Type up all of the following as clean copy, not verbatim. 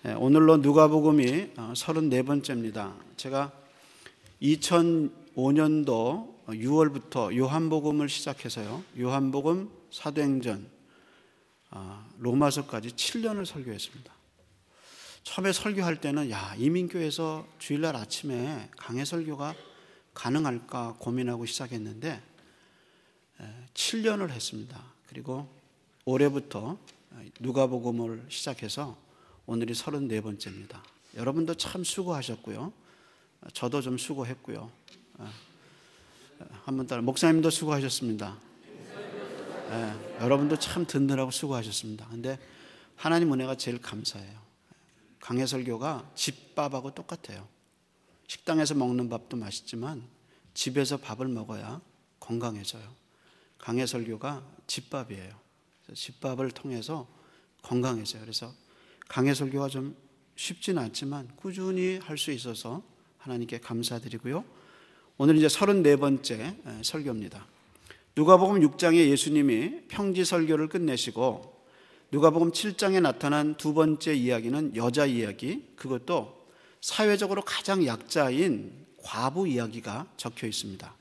오늘로 누가복음이 34번째입니다. 제가 2005년도 6월부터 요한복음을 시작해서요. 요한복음, 사도행전, 로마서까지 7년을 설교했습니다. 처음에 설교할 때는 이민교에서 주일날 아침에 강해 설교가 가능할까 고민하고 시작했는데 7년을 했습니다. 그리고 올해부터 누가복음을 시작해서 오늘이 34번째입니다. 여러분도 참 수고하셨고요. 저도 좀 수고했고요. 한번 따라 목사님도 수고하셨습니다. 여러분도 참 듣느라고 수고하셨습니다. 근데 하나님 은혜가 제일 감사해요. 강해 설교가 집밥하고 똑같아요. 식당에서 먹는 밥도 맛있지만 집에서 밥을 먹어야 건강해져요. 강해 설교가 집밥이에요. 집밥을 통해서 건강해져요. 그래서 강해 설교가 좀 쉽지는 않지만 꾸준히 할 수 있어서 하나님께 감사드리고요. 오늘 이제 34번째 설교입니다. 누가복음 6장에 예수님이 평지 설교를 끝내시고 누가복음 7장에 나타난 두 번째 이야기는 여자 이야기, 그것도 사회적으로 가장 약자인 과부 이야기가 적혀 있습니다.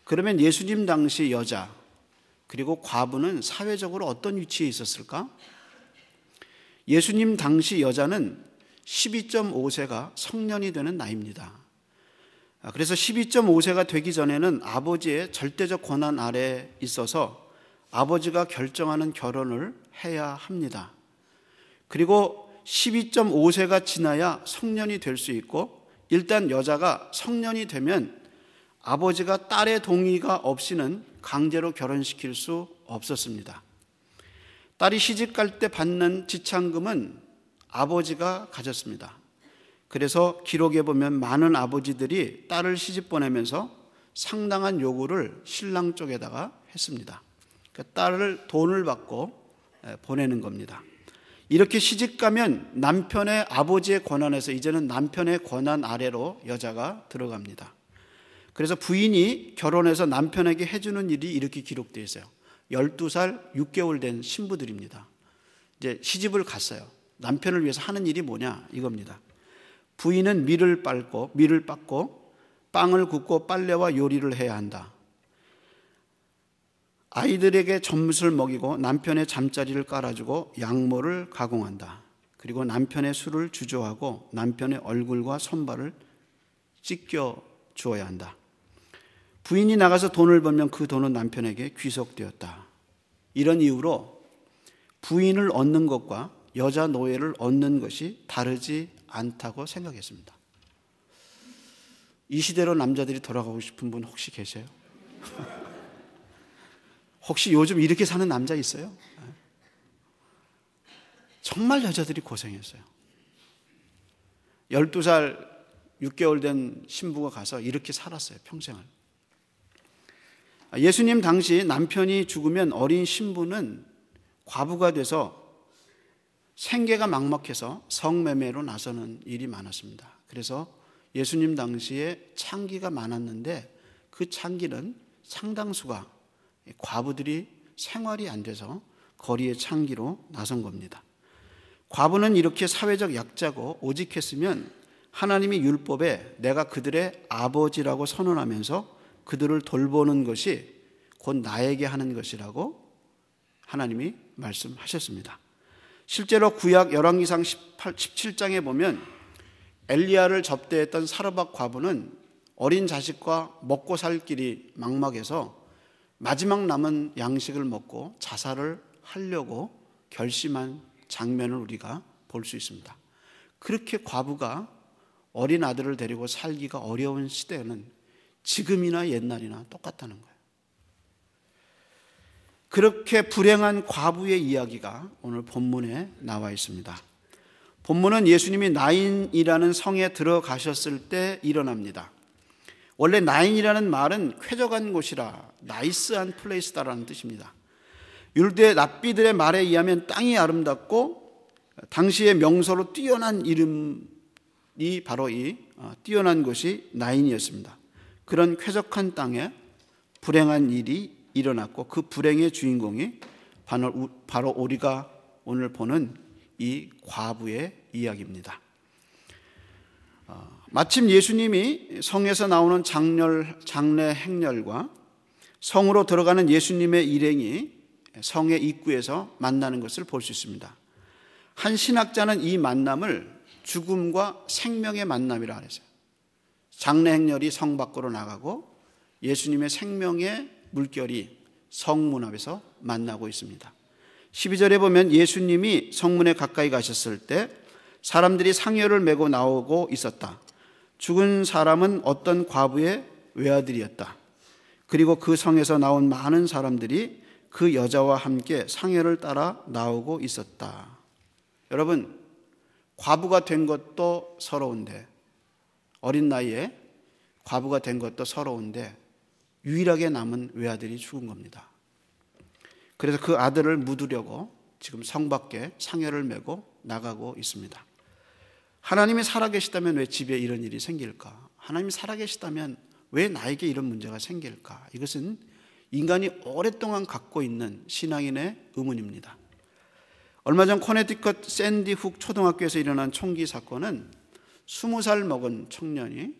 그러면 예수님 당시 여자 그리고 과부는 사회적으로 어떤 위치에 있었을까? 예수님 당시 여자는 12.5세가 성년이 되는 나이입니다. 그래서 12.5세가 되기 전에는 아버지의 절대적 권한 아래에 있어서 아버지가 결정하는 결혼을 해야 합니다. 그리고 12.5세가 지나야 성년이 될 수 있고, 일단 여자가 성년이 되면 아버지가 딸의 동의가 없이는 강제로 결혼시킬 수 없었습니다. 딸이 시집갈 때 받는 지참금은 아버지가 가졌습니다. 그래서 기록에 보면 많은 아버지들이 딸을 시집 보내면서 상당한 요구를 신랑 쪽에다가 했습니다. 그러니까 딸을 돈을 받고 보내는 겁니다. 이렇게 시집 가면 남편의 아버지의 권한에서 이제는 남편의 권한 아래로 여자가 들어갑니다. 그래서 부인이 결혼해서 남편에게 해주는 일이 이렇게 기록되어 있어요. 12살 6개월 된 신부들입니다. 이제 시집을 갔어요. 남편을 위해서 하는 일이 뭐냐 이겁니다. 부인은 밀을 빻고 빵을 굽고 빨래와 요리를 해야 한다. 아이들에게 젖을 먹이고 남편의 잠자리를 깔아주고 양모를 가공한다. 그리고 남편의 술을 주조하고 남편의 얼굴과 손발을 찢겨 주어야 한다. 부인이 나가서 돈을 벌면 그 돈은 남편에게 귀속되었다. 이런 이유로 부인을 얻는 것과 여자 노예를 얻는 것이 다르지 않다고 생각했습니다. 이 시대로 남자들이 돌아가고 싶은 분 혹시 계세요? 혹시 요즘 이렇게 사는 남자 있어요? 정말 여자들이 고생했어요. 12살 6개월 된 신부가 가서 이렇게 살았어요. 평생을. 예수님 당시 남편이 죽으면 어린 신부는 과부가 돼서 생계가 막막해서 성매매로 나서는 일이 많았습니다. 그래서 예수님 당시에 창기가 많았는데 그 창기는 상당수가 과부들이 생활이 안 돼서 거리에 창기로 나선 겁니다. 과부는 이렇게 사회적 약자고 오직했으면 하나님이 율법에 내가 그들의 아버지라고 선언하면서 그들을 돌보는 것이 곧 나에게 하는 것이라고 하나님이 말씀하셨습니다. 실제로 구약 열왕기상 17장에 보면 엘리야를 접대했던 사르밧 과부는 어린 자식과 먹고 살 길이 막막해서 마지막 남은 양식을 먹고 자살을 하려고 결심한 장면을 우리가 볼 수 있습니다. 그렇게 과부가 어린 아들을 데리고 살기가 어려운 시대는 지금이나 옛날이나 똑같다는 거예요. 그렇게 불행한 과부의 이야기가 오늘 본문에 나와 있습니다. 본문은 예수님이 나인이라는 성에 들어가셨을 때 일어납니다. 원래 나인이라는 말은 쾌적한 곳이라 나이스한 플레이스다라는 뜻입니다. 유대 랍비들의 말에 의하면 땅이 아름답고 당시의 명소로 뛰어난 이름이 바로 이 뛰어난 곳이 나인이었습니다. 그런 쾌적한 땅에 불행한 일이 일어났고 그 불행의 주인공이 바로 우리가 오늘 보는 이 과부의 이야기입니다. 마침 예수님이 성에서 나오는 장례 행렬과 성으로 들어가는 예수님의 일행이 성의 입구에서 만나는 것을 볼 수 있습니다. 한 신학자는 이 만남을 죽음과 생명의 만남이라 그랬어요. 장례 행렬이 성 밖으로 나가고 예수님의 생명의 물결이 성문 앞에서 만나고 있습니다. 12절에 보면 예수님이 성문에 가까이 가셨을 때 사람들이 상여를 메고 나오고 있었다. 죽은 사람은 어떤 과부의 외아들이었다. 그리고 그 성에서 나온 많은 사람들이 그 여자와 함께 상여를 따라 나오고 있었다. 여러분, 과부가 된 것도 서러운데, 어린 나이에 과부가 된 것도 서러운데 유일하게 남은 외아들이 죽은 겁니다. 그래서 그 아들을 묻으려고 지금 성 밖에 상여를 메고 나가고 있습니다. 하나님이 살아계시다면 왜 집에 이런 일이 생길까? 하나님이 살아계시다면 왜 나에게 이런 문제가 생길까? 이것은 인간이 오랫동안 갖고 있는 신앙인의 의문입니다. 얼마 전 코네티컷 샌디 훅 초등학교에서 일어난 총기 사건은 20살 먹은 청년이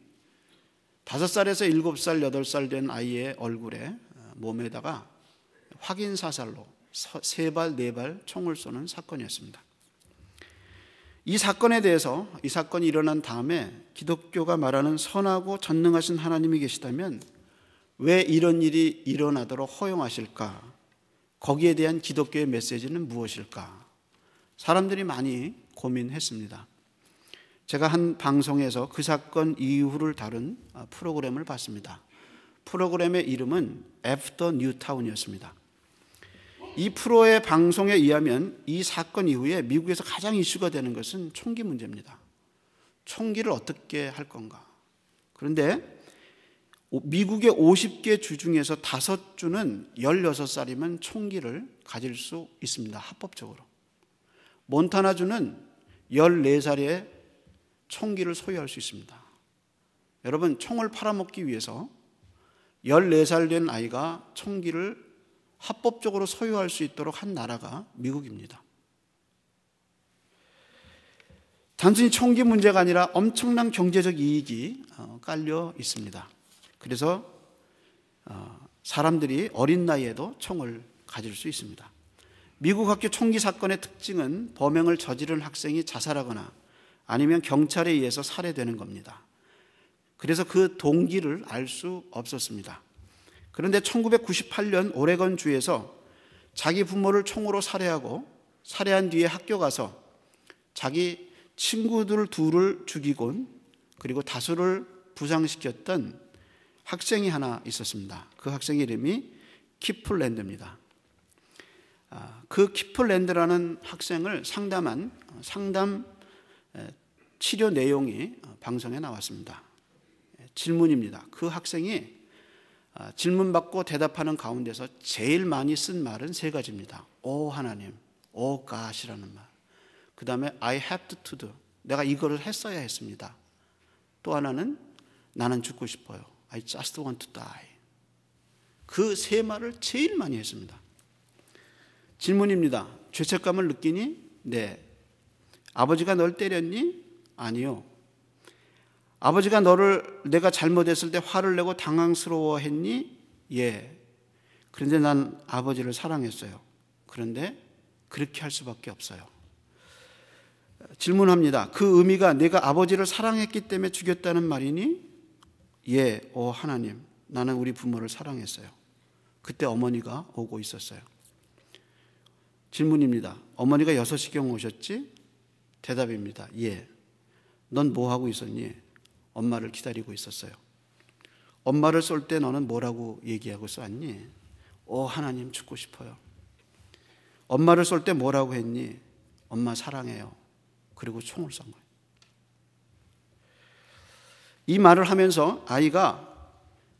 5살에서 7살, 8살 된 아이의 얼굴에 몸에다가 확인 사살로 3발, 4발 총을 쏘는 사건이었습니다. 이 사건에 대해서 이 사건이 일어난 다음에 기독교가 말하는 선하고 전능하신 하나님이 계시다면 왜 이런 일이 일어나도록 허용하실까? 거기에 대한 기독교의 메시지는 무엇일까? 사람들이 많이 고민했습니다. 제가 한 방송에서 그 사건 이후를 다룬 프로그램을 봤습니다. 프로그램의 이름은 After Newtown이었습니다. 이 프로의 방송에 의하면 이 사건 이후에 미국에서 가장 이슈가 되는 것은 총기 문제입니다. 총기를 어떻게 할 건가? 그런데 미국의 50개 주 중에서 5주는 16살이면 총기를 가질 수 있습니다. 합법적으로. 몬타나주는 14살에 총기를 소유할 수 있습니다. 여러분, 총을 팔아먹기 위해서 14살 된 아이가 총기를 합법적으로 소유할 수 있도록 한 나라가 미국입니다. 단순히 총기 문제가 아니라 엄청난 경제적 이익이 깔려 있습니다. 그래서 사람들이 어린 나이에도 총을 가질 수 있습니다. 미국 학교 총기 사건의 특징은 범행을 저지른 학생이 자살하거나 아니면 경찰에 의해서 살해되는 겁니다. 그래서 그 동기를 알 수 없었습니다. 그런데 1998년 오레곤주에서 자기 부모를 총으로 살해하고 살해한 뒤에 학교 가서 자기 친구들 둘을 죽이곤 그리고 다수를 부상시켰던 학생이 하나 있었습니다. 그 학생의 이름이 키플랜드입니다. 그 키플랜드라는 학생을 상담 치료 내용이 방송에 나왔습니다. 질문입니다. 그 학생이 질문받고 대답하는 가운데서 제일 많이 쓴 말은 3가지입니다. 오 하나님, 오 God이라는 말. 그 다음에 I have to do. 내가 이거를 했어야 했습니다. 또 하나는 나는 죽고 싶어요. I just want to die. 그 3말을 제일 많이 했습니다. 질문입니다. 죄책감을 느끼니? 네. 아버지가 널 때렸니? 아니요. 아버지가 내가 잘못했을 때 화를 내고 당황스러워했니? 예. 그런데 난 아버지를 사랑했어요. 그런데 그렇게 할 수밖에 없어요. 질문합니다. 그 의미가 내가 아버지를 사랑했기 때문에 죽였다는 말이니? 예. 오 하나님, 나는 우리 부모를 사랑했어요. 그때 어머니가 오고 있었어요. 질문입니다. 어머니가 6시경 오셨지? 대답입니다. 예. 넌 뭐 하고 있었니? 엄마를 기다리고 있었어요. 엄마를 쏠 때 너는 뭐라고 얘기하고 쐈니? 오 하나님, 죽고 싶어요. 엄마를 쏠 때 뭐라고 했니? 엄마 사랑해요. 그리고 총을 쏜 거예요. 이 말을 하면서 아이가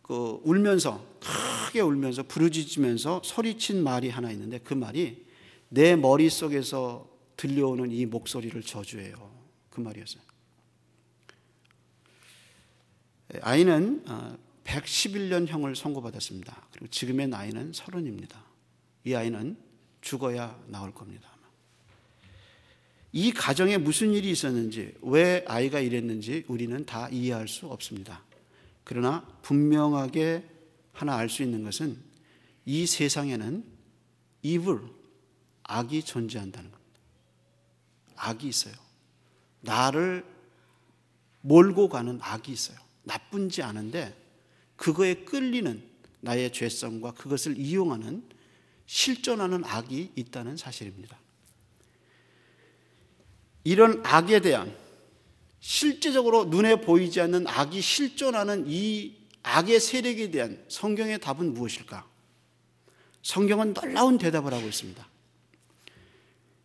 울면서 크게 울면서 부르짖으면서 소리친 말이 하나 있는데 그 말이 내 머릿속에서 들려오는 이 목소리를 저주해요. 그 말이었어요. 아이는 111년형을 선고받았습니다. 그리고 지금의 나이는 30입니다. 이 아이는 죽어야 나올 겁니다. 이 가정에 무슨 일이 있었는지, 왜 아이가 이랬는지 우리는 다 이해할 수 없습니다. 그러나 분명하게 하나 알 수 있는 것은 이 세상에는 evil, 악이 존재한다는 겁니다. 악이 있어요. 나를 몰고 가는 악이 있어요. 나쁜지 않은데 그거에 끌리는 나의 죄성과 그것을 이용하는, 실존하는 악이 있다는 사실입니다. 이런 악에 대한, 실제적으로 눈에 보이지 않는 악이 실존하는 이 악의 세력에 대한 성경의 답은 무엇일까? 성경은 놀라운 대답을 하고 있습니다.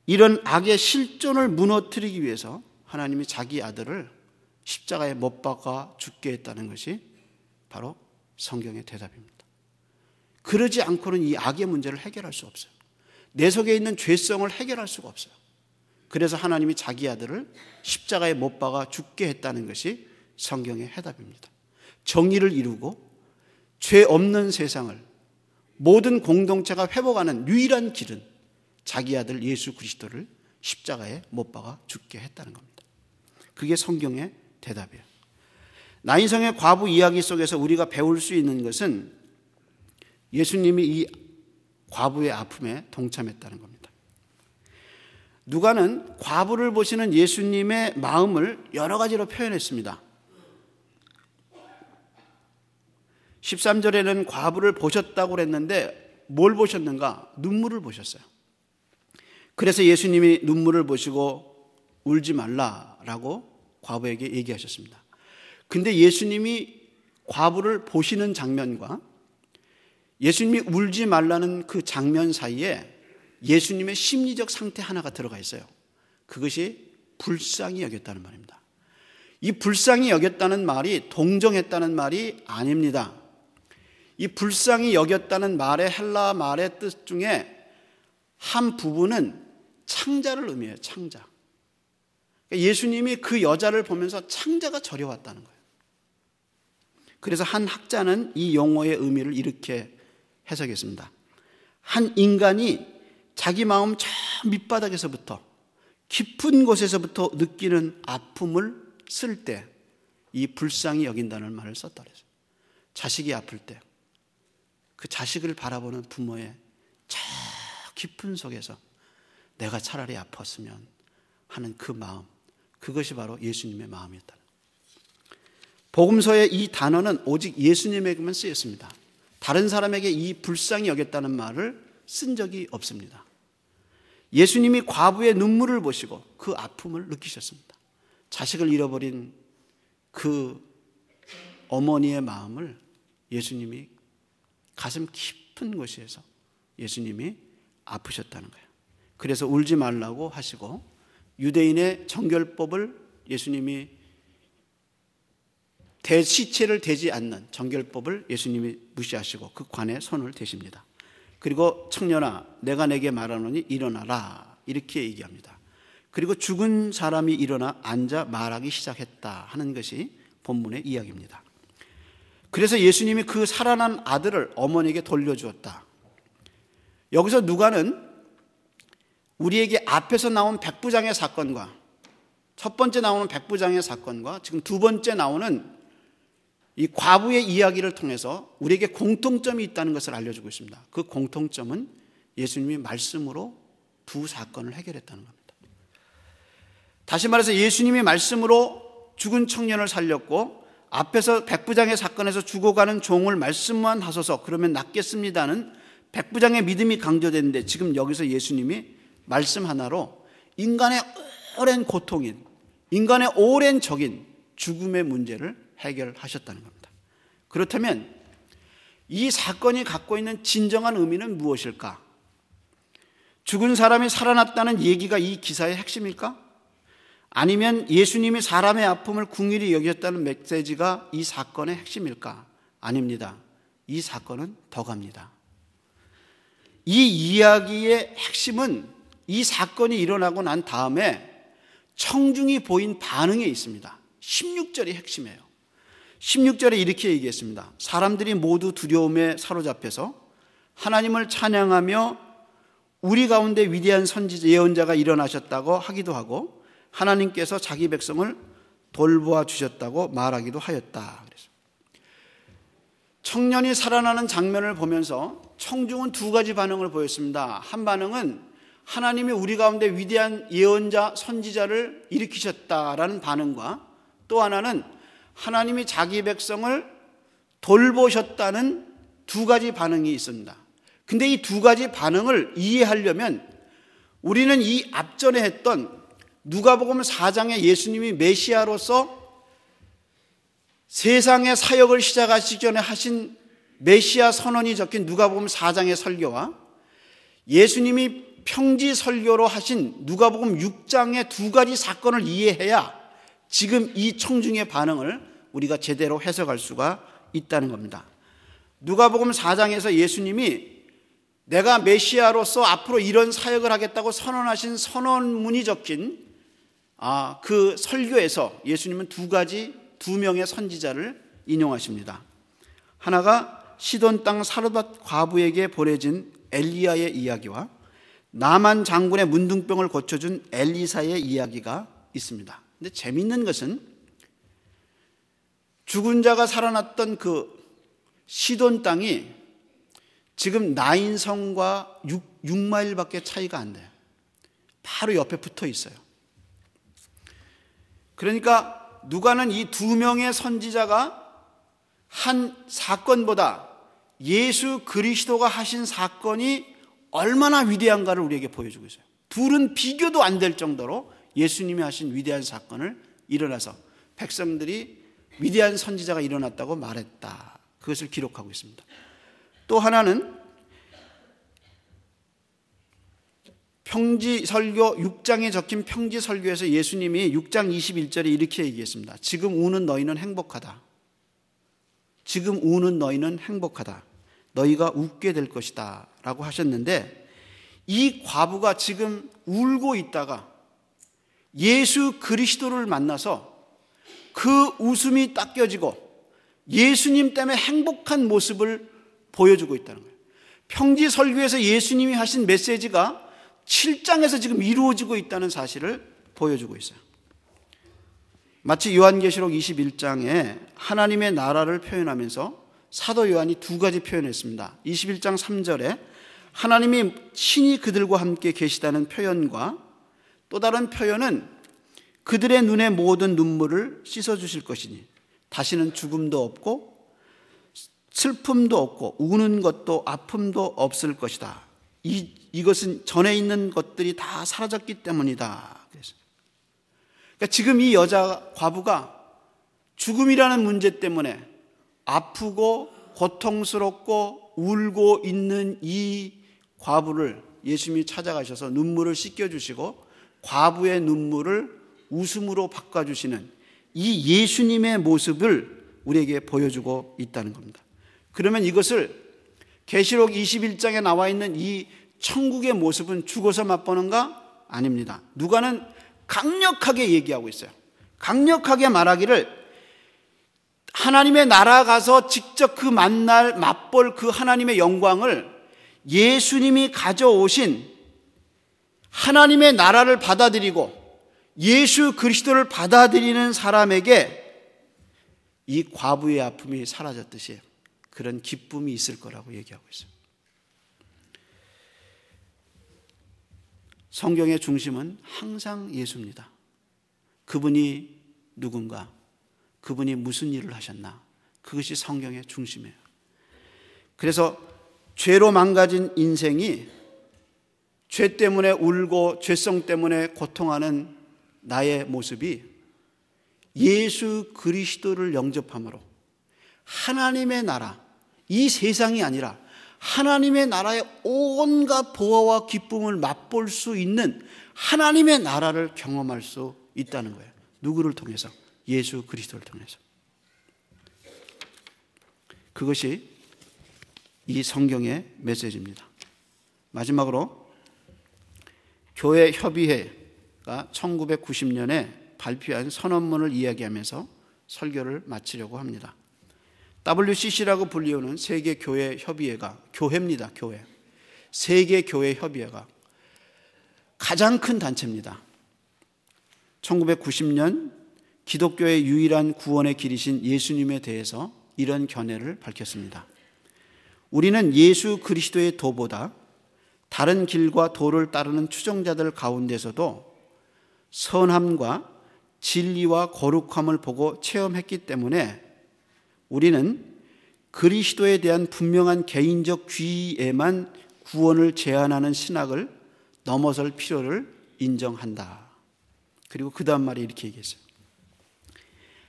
이런 악의 실존을 무너뜨리기 위해서 하나님이 자기 아들을 십자가에 못 박아 죽게 했다는 것이 바로 성경의 대답입니다. 그러지 않고는 이 악의 문제를 해결할 수 없어요. 내 속에 있는 죄성을 해결할 수가 없어요. 그래서 하나님이 자기 아들을 십자가에 못 박아 죽게 했다는 것이 성경의 해답입니다. 정의를 이루고 죄 없는 세상을, 모든 공동체가 회복하는 유일한 길은 자기 아들 예수 그리스도를 십자가에 못 박아 죽게 했다는 겁니다. 그게 성경의 대답이에요. 나인성의 과부 이야기 속에서 우리가 배울 수 있는 것은 예수님이 이 과부의 아픔에 동참했다는 겁니다. 누가는 과부를 보시는 예수님의 마음을 여러 가지로 표현했습니다. 13절에는 과부를 보셨다고 그랬는데 뭘 보셨는가? 눈물을 보셨어요. 그래서 예수님이 눈물을 보시고 울지 말라라고 과부에게 얘기하셨습니다. 근데 예수님이 과부를 보시는 장면과 예수님이 울지 말라는 그 장면 사이에 예수님의 심리적 상태 하나가 들어가 있어요. 그것이 불쌍히 여겼다는 말입니다. 이 불쌍히 여겼다는 말이 동정했다는 말이 아닙니다. 이 불쌍히 여겼다는 말의 헬라 말의 뜻 중에 한 부분은 창자를 의미해요. 창자. 그러니까 예수님이 그 여자를 보면서 창자가 저려왔다는 거예요. 그래서 한 학자는 이 용어의 의미를 이렇게 해석했습니다. 한 인간이 자기 마음 저 밑바닥에서부터, 깊은 곳에서부터 느끼는 아픔을 쓸 때 이 불쌍히 여긴다는 말을 썼다 그랬어요. 자식이 아플 때 그 자식을 바라보는 부모의 저 깊은 속에서 내가 차라리 아팠으면 하는 그 마음, 그것이 바로 예수님의 마음이었다. 복음서의 이 단어는 오직 예수님에게만 쓰였습니다. 다른 사람에게 이 불쌍히 여겼다는 말을 쓴 적이 없습니다. 예수님이 과부의 눈물을 보시고 그 아픔을 느끼셨습니다. 자식을 잃어버린 그 어머니의 마음을 예수님이 가슴 깊은 곳에서 예수님이 아프셨다는 거예요. 그래서 울지 말라고 하시고 유대인의 정결법을 예수님이 시체를 대지 않는 정결법을 예수님이 무시하시고 그 관에 손을 대십니다. 그리고 청년아 내가 내게 말하노니 일어나라 이렇게 얘기합니다. 그리고 죽은 사람이 일어나 앉아 말하기 시작했다 하는 것이 본문의 이야기입니다. 그래서 예수님이 그 살아난 아들을 어머니에게 돌려주었다. 여기서 누가는 우리에게 앞에서 나온 백부장의 사건과 첫 번째 나오는 백부장의 사건과 지금 두 번째 나오는 이 과부의 이야기를 통해서 우리에게 공통점이 있다는 것을 알려주고 있습니다. 그 공통점은 예수님이 말씀으로 두 사건을 해결했다는 겁니다. 다시 말해서 예수님이 말씀으로 죽은 청년을 살렸고 앞에서 백부장의 사건에서 죽어가는 종을 말씀만 하소서 그러면 낫겠습니다는 백부장의 믿음이 강조되는데 지금 여기서 예수님이 말씀 하나로 인간의 오랜 고통인, 인간의 오랜 적인 죽음의 문제를 해결하셨다는 겁니다. 그렇다면 이 사건이 갖고 있는 진정한 의미는 무엇일까? 죽은 사람이 살아났다는 얘기가 이 기사의 핵심일까? 아니면 예수님이 사람의 아픔을 긍휼히 여겼다는 메시지가 이 사건의 핵심일까? 아닙니다. 이 사건은 더 갑니다. 이 이야기의 핵심은 이 사건이 일어나고 난 다음에 청중이 보인 반응에 있습니다. 16절이 핵심이에요. 16절에 이렇게 얘기했습니다. 사람들이 모두 두려움에 사로잡혀서 하나님을 찬양하며 우리 가운데 위대한 선지자 예언자가 일어나셨다고 하기도 하고 하나님께서 자기 백성을 돌보아 주셨다고 말하기도 하였다. 그래서 청년이 살아나는 장면을 보면서 청중은 두 가지 반응을 보였습니다. 한 반응은 하나님이 우리 가운데 위대한 예언자 선지자를 일으키셨다라는 반응과 또 하나는 하나님이 자기 백성을 돌보셨다는 두 가지 반응이 있습니다. 근데 이 두 가지 반응을 이해하려면 우리는 이 앞전에 했던 누가복음 4장에 예수님이 메시아로서 세상의 사역을 시작하시기 전에 하신 메시아 선언이 적힌 누가복음 4장의 설교와 예수님이 평지 설교로 하신 누가복음 6장의 두 가지 사건을 이해해야 지금 이 청중의 반응을 우리가 제대로 해석할 수가 있다는 겁니다. 누가복음 4장에서 예수님이 내가 메시아로서 앞으로 이런 사역을 하겠다고 선언하신 선언문이 적힌 그 설교에서 예수님은 두 명의 선지자를 인용하십니다. 하나가 시돈 땅 사르밧 과부에게 보내진 엘리야의 이야기와 나만 장군의 문둥병을 고쳐준 엘리사의 이야기가 있습니다. 근데 재미있는 것은 죽은 자가 살아났던 그 시돈 땅이 지금 나인성과 6마일밖에 차이가 안 돼요. 바로 옆에 붙어 있어요. 그러니까 누가는 이 두 명의 선지자가 한 사건보다 예수 그리스도가 하신 사건이 얼마나 위대한가를 우리에게 보여주고 있어요. 둘은 비교도 안 될 정도로 예수님이 하신 위대한 사건을 일어나서 백성들이 위대한 선지자가 일어났다고 말했다. 그것을 기록하고 있습니다. 또 하나는 평지설교 6장에 적힌 평지설교에서 예수님이 6장 21절에 이렇게 얘기했습니다. 지금 우는 너희는 행복하다. 지금 우는 너희는 행복하다. 너희가 웃게 될 것이다 라고 하셨는데 이 과부가 지금 울고 있다가 예수 그리스도를 만나서 그 웃음이 닦여지고 예수님 때문에 행복한 모습을 보여주고 있다는 거예요. 평지설교에서 예수님이 하신 메시지가 7장에서 지금 이루어지고 있다는 사실을 보여주고 있어요. 마치 요한계시록 21장에 하나님의 나라를 표현하면서 사도 요한이 두 가지 표현했습니다. 21장 3절에 하나님이 친히 그들과 함께 계시다는 표현과 또 다른 표현은 그들의 눈의 모든 눈물을 씻어주실 것이니 다시는 죽음도 없고 슬픔도 없고 우는 것도 아픔도 없을 것이다. 이것은 전에 있는 것들이 다 사라졌기 때문이다. 그러니까 지금 이 여자 과부가 죽음이라는 문제 때문에 아프고 고통스럽고 울고 있는 이 과부를 예수님이 찾아가셔서 눈물을 씻겨주시고 과부의 눈물을 웃음으로 바꿔주시는 이 예수님의 모습을 우리에게 보여주고 있다는 겁니다. 그러면 이것을 계시록 21장에 나와 있는 이 천국의 모습은 죽어서 맛보는가? 아닙니다. 누가는 강력하게 얘기하고 있어요. 강력하게 말하기를 하나님의 나라 가서 직접 그 만날 맛볼 그 하나님의 영광을 예수님이 가져오신 하나님의 나라를 받아들이고 예수 그리스도를 받아들이는 사람에게 이 과부의 아픔이 사라졌듯이 그런 기쁨이 있을 거라고 얘기하고 있어요. 성경의 중심은 항상 예수입니다. 그분이 누군가, 그분이 무슨 일을 하셨나, 그것이 성경의 중심이에요. 그래서 죄로 망가진 인생이 죄 때문에 울고 죄성 때문에 고통하는 나의 모습이 예수 그리스도를 영접함으로 하나님의 나라, 이 세상이 아니라 하나님의 나라의 온갖 보화와 기쁨을 맛볼 수 있는 하나님의 나라를 경험할 수 있다는 거예요. 누구를 통해서? 예수 그리스도를 통해서. 그것이 이 성경의 메시지입니다. 마지막으로 교회 협의회가 1990년에 발표한 선언문을 이야기하면서 설교를 마치려고 합니다. WCC라고 불리우는 세계교회협의회가, 교회입니다. 교회. 세계교회협의회가 가장 큰 단체입니다. 1990년 기독교의 유일한 구원의 길이신 예수님에 대해서 이런 견해를 밝혔습니다. 우리는 예수 그리스도의 도보다 다른 길과 도를 따르는 추종자들 가운데서도 선함과 진리와 거룩함을 보고 체험했기 때문에 우리는 그리스도에 대한 분명한 개인적 귀에만 구원을 제한하는 신학을 넘어설 필요를 인정한다. 그리고 그 다음 말에 이렇게 얘기했어요.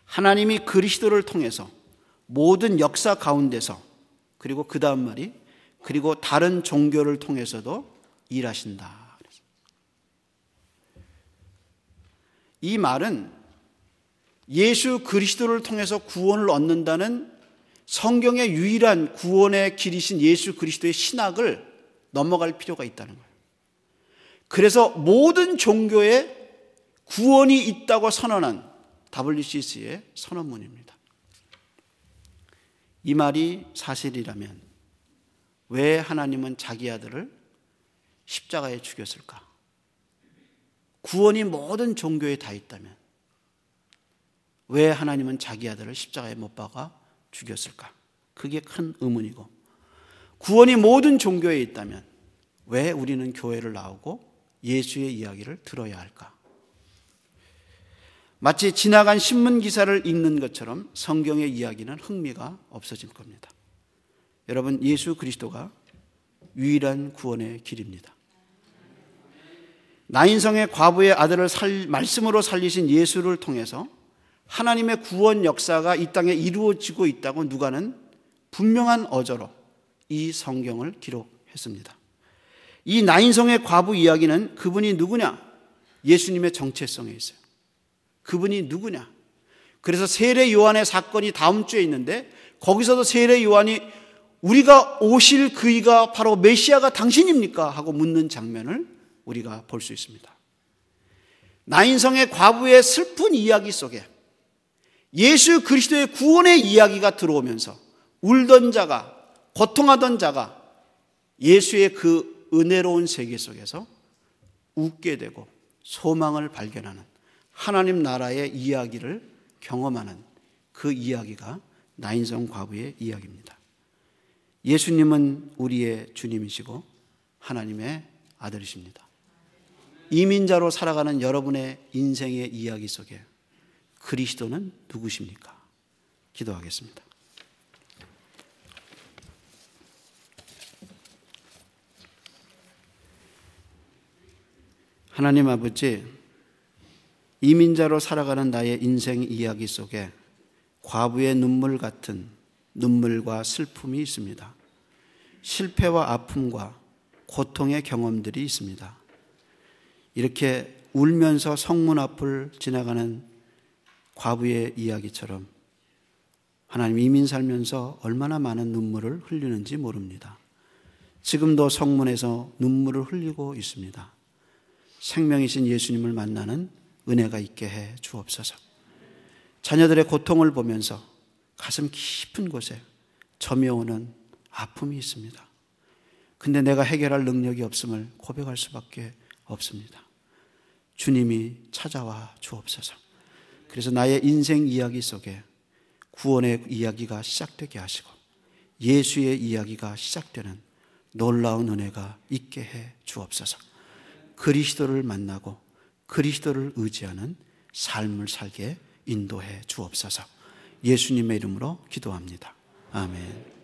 하나님이 그리스도를 통해서 모든 역사 가운데서, 그리고 그 다음 말이 그리고 다른 종교를 통해서도 일하신다. 이 말은 예수 그리스도를 통해서 구원을 얻는다는 성경의 유일한 구원의 길이신 예수 그리스도의 신학을 넘어갈 필요가 있다는 거예요. 그래서 모든 종교에 구원이 있다고 선언한 WCC의 선언문입니다. 이 말이 사실이라면 왜 하나님은 자기 아들을 십자가에 죽였을까? 구원이 모든 종교에 다 있다면 왜 하나님은 자기 아들을 십자가에 못 박아 죽였을까? 그게 큰 의문이고, 구원이 모든 종교에 있다면 왜 우리는 교회를 나오고 예수의 이야기를 들어야 할까? 마치 지나간 신문 기사를 읽는 것처럼 성경의 이야기는 흥미가 없어질 겁니다. 여러분, 예수 그리스도가 유일한 구원의 길입니다. 나인성의 과부의 아들을 말씀으로 살리신 예수를 통해서 하나님의 구원 역사가 이 땅에 이루어지고 있다고 누가는 분명한 어조로 이 성경을 기록했습니다. 이 나인성의 과부 이야기는 그분이 누구냐? 예수님의 정체성에 있어요. 그분이 누구냐? 그래서 세례 요한의 사건이 다음 주에 있는데 거기서도 세례 요한이 우리가 오실 그이가 바로 메시아가 당신입니까? 하고 묻는 장면을 우리가 볼 수 있습니다. 나인성의 과부의 슬픈 이야기 속에 예수 그리스도의 구원의 이야기가 들어오면서 울던 자가, 고통하던 자가 예수의 그 은혜로운 세계 속에서 웃게 되고 소망을 발견하는 하나님 나라의 이야기를 경험하는 그 이야기가 나인성 과부의 이야기입니다. 예수님은 우리의 주님이시고 하나님의 아들이십니다. 이민자로 살아가는 여러분의 인생의 이야기 속에 그리스도는 누구십니까? 기도하겠습니다. 하나님 아버지, 이민자로 살아가는 나의 인생 이야기 속에 과부의 눈물 같은 눈물과 슬픔이 있습니다. 실패와 아픔과 고통의 경험들이 있습니다. 이렇게 울면서 성문 앞을 지나가는 과부의 이야기처럼 하나님, 이민 살면서 얼마나 많은 눈물을 흘리는지 모릅니다. 지금도 성문에서 눈물을 흘리고 있습니다. 생명이신 예수님을 만나는 은혜가 있게 해 주옵소서. 자녀들의 고통을 보면서 가슴 깊은 곳에 점여오는 아픔이 있습니다. 근데 내가 해결할 능력이 없음을 고백할 수밖에 없습니다. 주님이 찾아와 주옵소서. 그래서 나의 인생 이야기 속에 구원의 이야기가 시작되게 하시고 예수의 이야기가 시작되는 놀라운 은혜가 있게 해 주옵소서. 그리스도를 만나고 그리스도를 의지하는 삶을 살게 인도해 주옵소서. 예수님의 이름으로 기도합니다. 아멘.